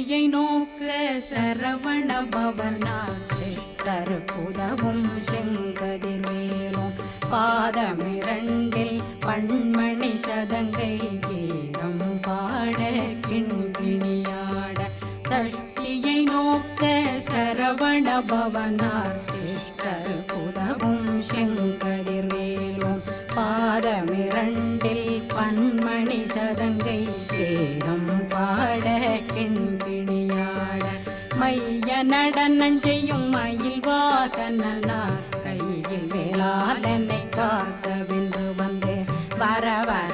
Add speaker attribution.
Speaker 1: சஷ்டியை நோக்க சரவண பவனார் சிஷ்டர் புதவும் செங்கதிர்வேலும் பாதமிரண்டில் பண்மணி சதங்கை கீதம் பாட கிண்கிணியாட சஷ்டியை நோக்க சரவண பவனார் சிஷ்டர் புதவும் செங்கதிர்வேலும் பாதமிரண்டில் பண்மணி சதங்கை கீதம் பாட கிண்கிணியாட மைய நடனம் செய்யும் மயில் வாகனார் கையில் வேளாளனை காக்க வென்று வந்து வர வர